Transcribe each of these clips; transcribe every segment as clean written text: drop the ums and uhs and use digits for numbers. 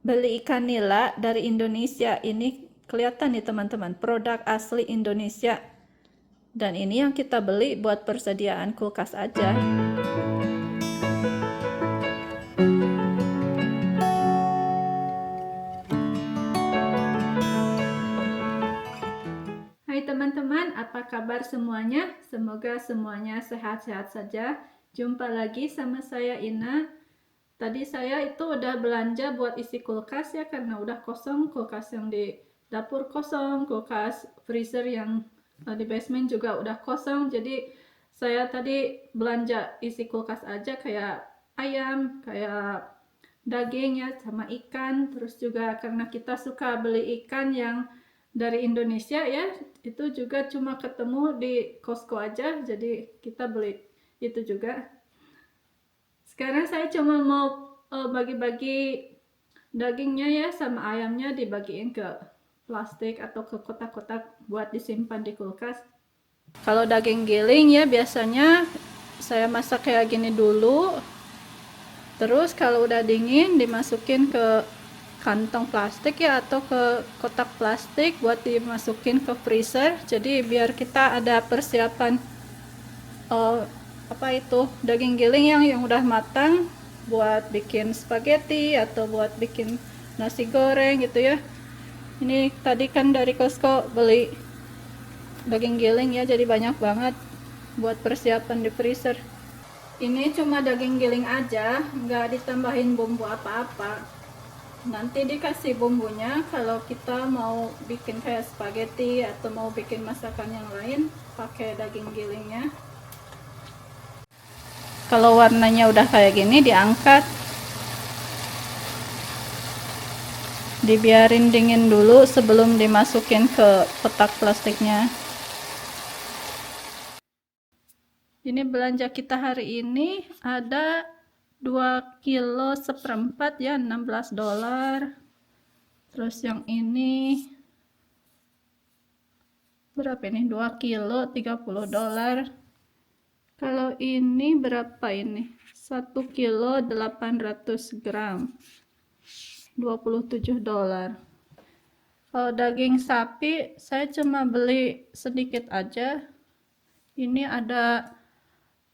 beli ikan nila dari Indonesia. Ini kelihatan nih teman-teman, produk asli Indonesia. Dan ini yang kita beli buat persediaan kulkas aja. Hai teman-teman, apa kabar semuanya? Semoga semuanya sehat-sehat saja. Jumpa lagi sama saya Ina. Tadi saya itu udah belanja buat isi kulkas ya, karena udah kosong, kulkas yang di dapur kosong, kulkas freezer yang di basement juga udah kosong. Jadi saya tadi belanja isi kulkas aja, kayak ayam, kayak daging ya, sama ikan. Terus juga karena kita suka beli ikan yang dari Indonesia ya, itu juga cuma ketemu di Costco aja, jadi kita beli itu juga. Sekarang saya cuma mau bagi-bagi dagingnya ya sama ayamnya, dibagiin ke plastik atau ke kotak-kotak buat disimpan di kulkas. Kalau daging giling ya biasanya saya masak kayak gini dulu. Terus kalau udah dingin dimasukin ke kantong plastik ya, atau ke kotak plastik buat dimasukin ke freezer. Jadi biar kita ada persiapan apa itu daging giling yang udah matang buat bikin spaghetti atau buat bikin nasi goreng gitu ya. Ini tadi kan dari Costco beli daging giling ya, jadi banyak banget buat persiapan di freezer. Ini cuma daging giling aja, nggak ditambahin bumbu apa-apa. Nanti dikasih bumbunya kalau kita mau bikin kayak spaghetti atau mau bikin masakan yang lain pakai daging gilingnya. Kalau warnanya udah kayak gini diangkat, dibiarin dingin dulu sebelum dimasukin ke kotak plastiknya. Ini belanja kita hari ini ada 2 kilo seperempat ya, $16. Terus yang ini berapa ini, 2 kilo $30. Kalau ini berapa ini, 1 kilo 800 gram, $27. Kalau daging sapi saya cuma beli sedikit aja. Ini ada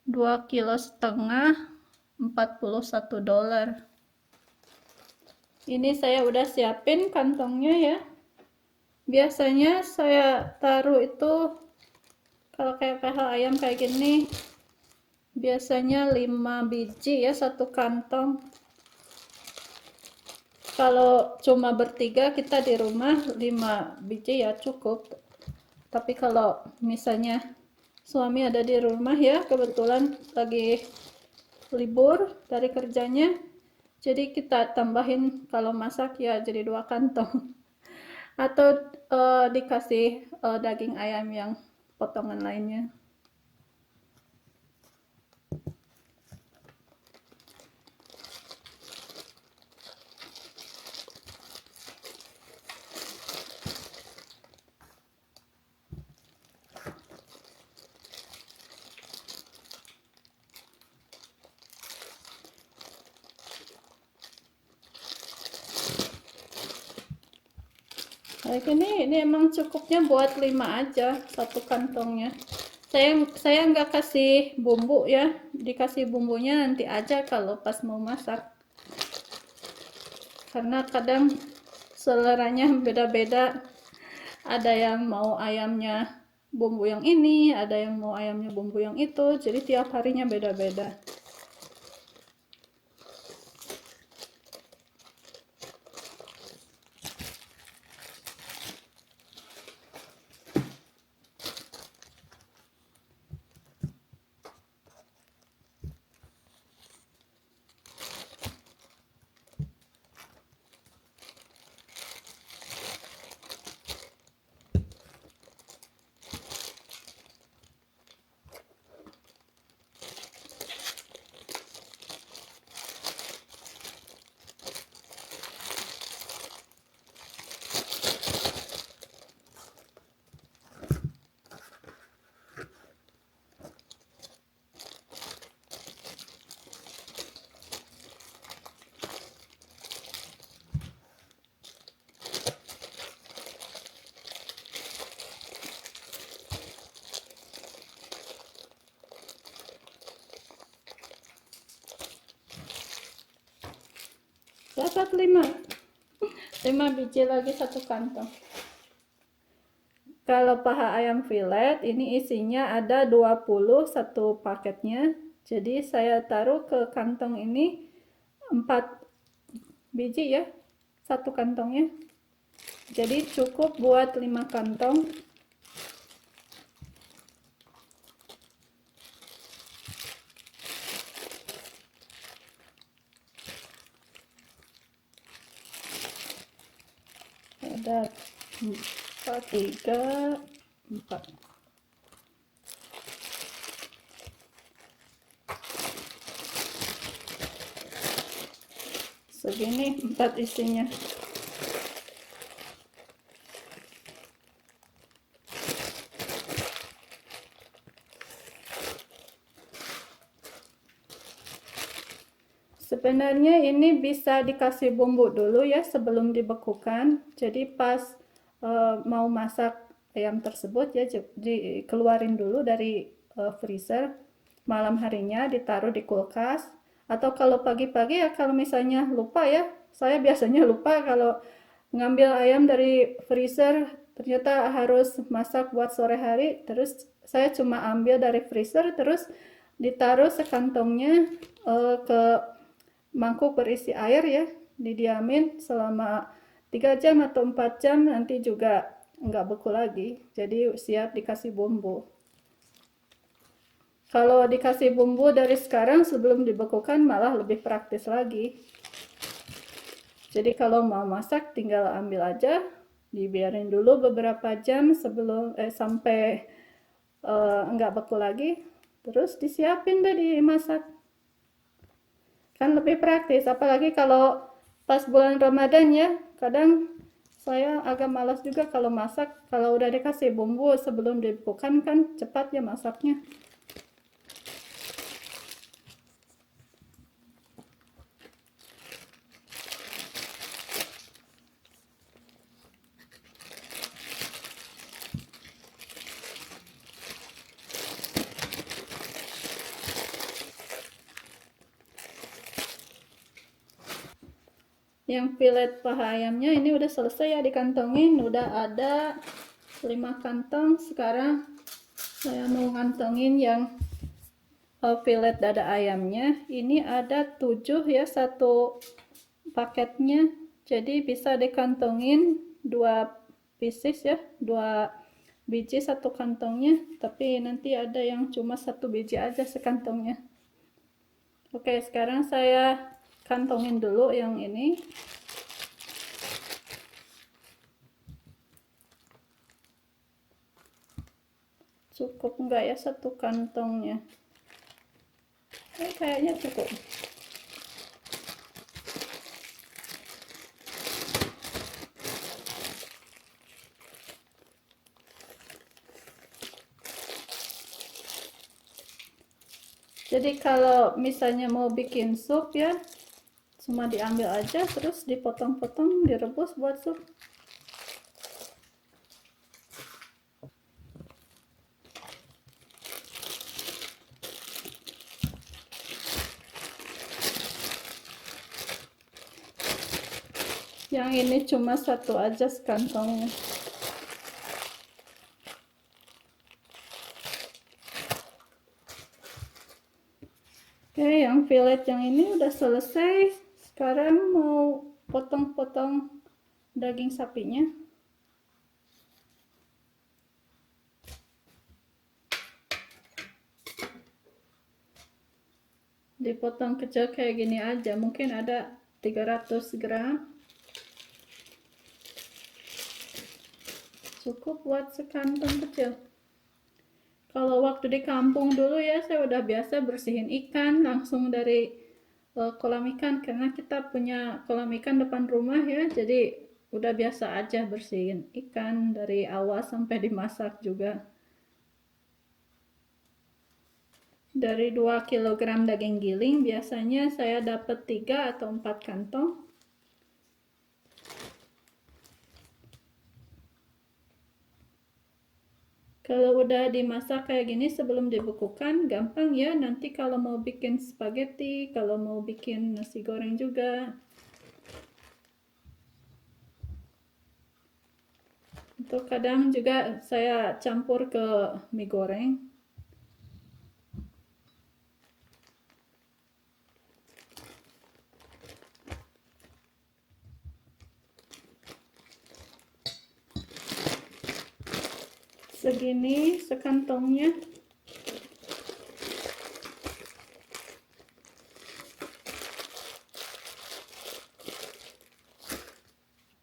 2,5 kilo, $41. Ini saya udah siapin kantongnya ya. Biasanya saya taruh itu kalau kayak paha ayam kayak gini biasanya 5 biji ya, satu kantong. Kalau cuma bertiga kita di rumah, 5 biji ya cukup. Tapi kalau misalnya suami ada di rumah ya, kebetulan lagi libur dari kerjanya, jadi kita tambahin kalau masak ya jadi 2 kantong. Atau dikasih daging ayam yang potongan lainnya. Kayak ini emang cukupnya buat 5 aja satu kantongnya. Saya nggak kasih bumbu ya, dikasih bumbunya nanti aja kalau pas mau masak. Karena kadang seleranya beda-beda. Ada yang mau ayamnya bumbu yang ini, ada yang mau ayamnya bumbu yang itu. Jadi tiap harinya beda-beda. dapat 5 biji lagi satu kantong. Kalau paha ayam fillet ini isinya ada 20 satu paketnya. Jadi saya taruh ke kantong ini 4 biji ya, satu kantongnya. Jadi cukup buat 5 kantong. Ada 4, 3, 4. Segini 4 isinya. Sebenarnya ini bisa dikasih bumbu dulu ya sebelum dibekukan. Jadi pas mau masak ayam tersebut ya dikeluarin dulu dari freezer. Malam harinya ditaruh di kulkas. Atau kalau pagi-pagi ya kalau misalnya lupa ya. Saya biasanya lupa kalau ngambil ayam dari freezer. Ternyata harus masak buat sore hari. Terus saya cuma ambil dari freezer terus ditaruh sekantongnya ke mangkuk berisi air ya, didiamin selama 3 jam atau 4 jam, nanti juga nggak beku lagi, jadi siap dikasih bumbu. Kalau dikasih bumbu dari sekarang sebelum dibekukan malah lebih praktis lagi. Jadi kalau mau masak tinggal ambil aja, dibiarin dulu beberapa jam sebelum sampai nggak beku lagi, terus disiapin deh dimasak. Kan lebih praktis, apalagi kalau pas bulan Ramadan ya, kadang saya agak malas juga kalau masak. Kalau udah dikasih bumbu sebelum dibekukan kan cepat ya masaknya. Yang fillet paha ayamnya ini udah selesai ya dikantongin, udah ada 5 kantong. Sekarang saya mau ngantongin yang fillet dada ayamnya. Ini ada 7 ya satu paketnya, jadi bisa dikantongin 2 pieces ya, 2 biji satu kantongnya, tapi nanti ada yang cuma 1 biji aja sekantongnya. Oke, sekarang saya kantongin dulu yang ini. Cukup enggak ya satu kantongnya? Kayaknya cukup. Jadi kalau misalnya mau bikin sup ya, cuma diambil aja terus dipotong-potong direbus buat sup. Yang ini cuma 1 aja sekantongnya. Oke, yang fillet yang ini udah selesai. Sekarang mau potong-potong daging sapinya. Dipotong kecil kayak gini aja, mungkin ada 300 gram. Cukup buat sekantong kecil. Kalau waktu di kampung dulu ya, saya udah biasa bersihin ikan langsung dari kolam ikan, karena kita punya kolam ikan depan rumah ya, jadi udah biasa aja bersihin ikan dari awal sampai dimasak juga. Dari 2 kg daging giling biasanya saya dapat 3 atau 4 kantong. Kalau udah dimasak kayak gini sebelum dibekukan, gampang ya. Nanti kalau mau bikin spaghetti, kalau mau bikin nasi goreng juga, Atau kadang juga saya campur ke mie goreng. Segini sekantongnya.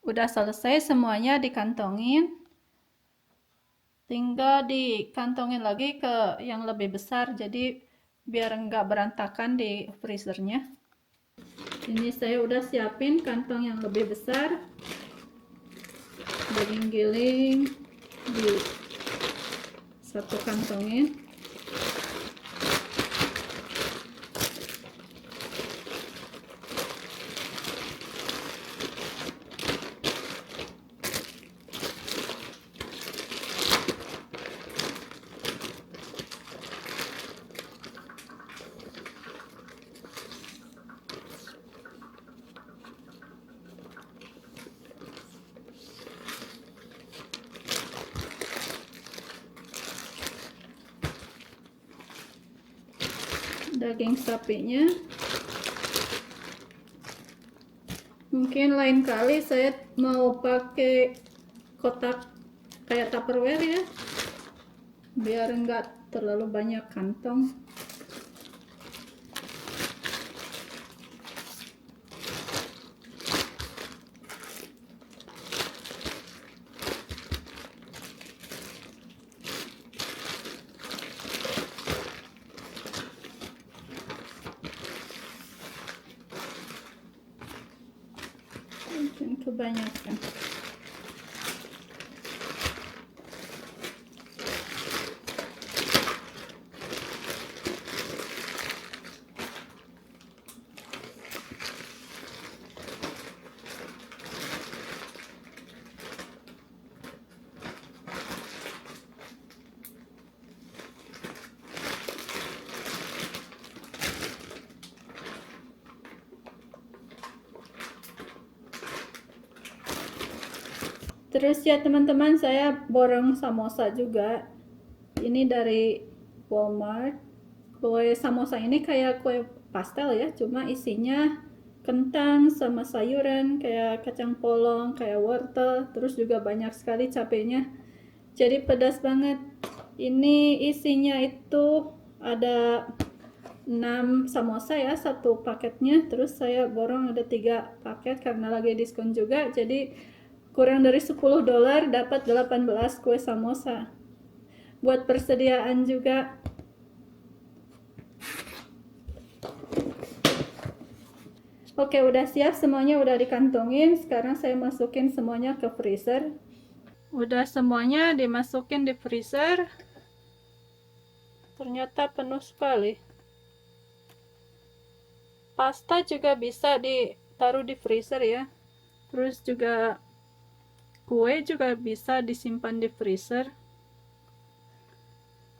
Udah selesai semuanya dikantongin. Tinggal dikantongin lagi ke yang lebih besar, jadi biar enggak berantakan di freezernya. Ini saya udah siapin kantong yang lebih besar. Daging giling di satu kantongin. Daging sapinya, mungkin lain kali saya mau pakai kotak kayak Tupperware ya, biar enggak terlalu banyak kantong. Mungkin kebanyakan. Terus ya teman-teman, saya borong samosa juga. Ini dari Walmart. Kue samosa ini kayak kue pastel ya, cuma isinya kentang sama sayuran kayak kacang polong, kayak wortel, terus juga banyak sekali cabenya. Jadi pedas banget. Ini isinya itu ada 6 samosa ya, satu paketnya. Terus saya borong ada 3 paket karena lagi diskon juga. Jadi kurang dari $10 dapat 18 kue samosa. Buat persediaan juga. Oke, udah siap semuanya, udah dikantongin. Sekarang saya masukin semuanya ke freezer. Udah semuanya dimasukin di freezer. Ternyata penuh sekali. Pasta juga bisa ditaruh di freezer ya. Terus juga kue juga bisa disimpan di freezer.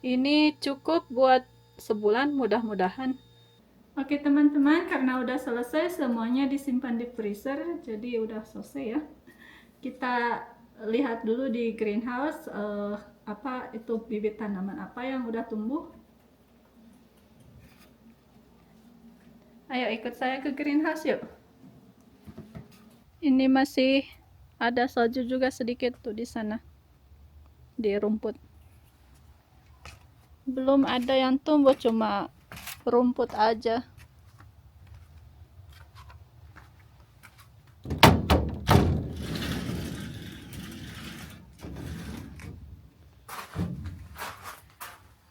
Ini cukup buat sebulan mudah-mudahan. Oke teman-teman, karena udah selesai semuanya disimpan di freezer, jadi udah selesai ya. Kita lihat dulu di greenhouse apa itu bibit tanaman apa yang udah tumbuh. Ayo ikut saya ke greenhouse yuk. Ini masih ada salju juga sedikit tuh di sana, di rumput. Belum ada yang tumbuh, cuma rumput aja.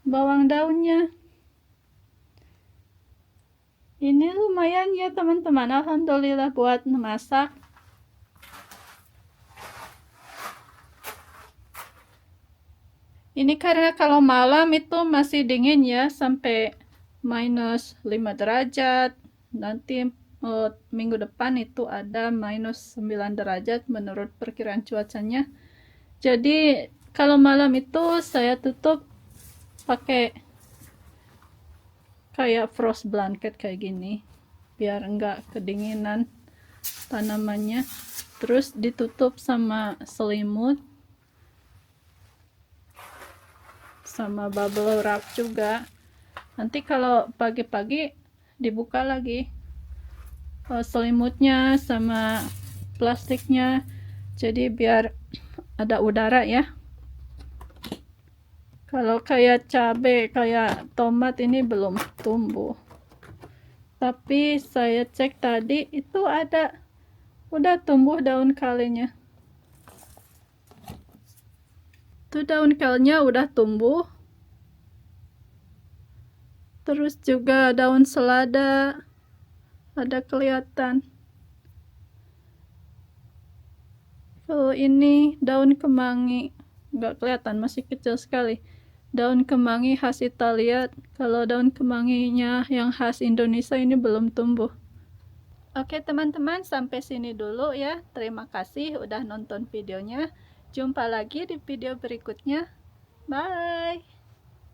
Bawang daunnya ini lumayan ya teman-teman, alhamdulillah buat memasak. Ini karena kalau malam itu masih dingin ya, sampai -5 derajat. Nanti minggu depan itu ada -9 derajat menurut perkiraan cuacanya. Jadi kalau malam itu saya tutup pakai kayak frost blanket kayak gini, biar enggak kedinginan tanamannya. Terus ditutup sama selimut. sama bubble wrap juga. Nanti kalau pagi-pagi dibuka lagi selimutnya sama plastiknya, jadi biar ada udara ya. Kalau kayak cabai, kayak tomat ini belum tumbuh, tapi saya cek tadi itu udah tumbuh daun kalinya. Itu daun kelnya udah tumbuh. Terus juga daun selada ada kelihatan. Kalau ini daun kemangi nggak kelihatan, masih kecil sekali. Daun kemangi khas Italia. Kalau daun kemanginya yang khas Indonesia ini belum tumbuh. Oke teman-teman, sampai sini dulu ya. Terima kasih udah nonton videonya. Jumpa lagi di video berikutnya. Bye.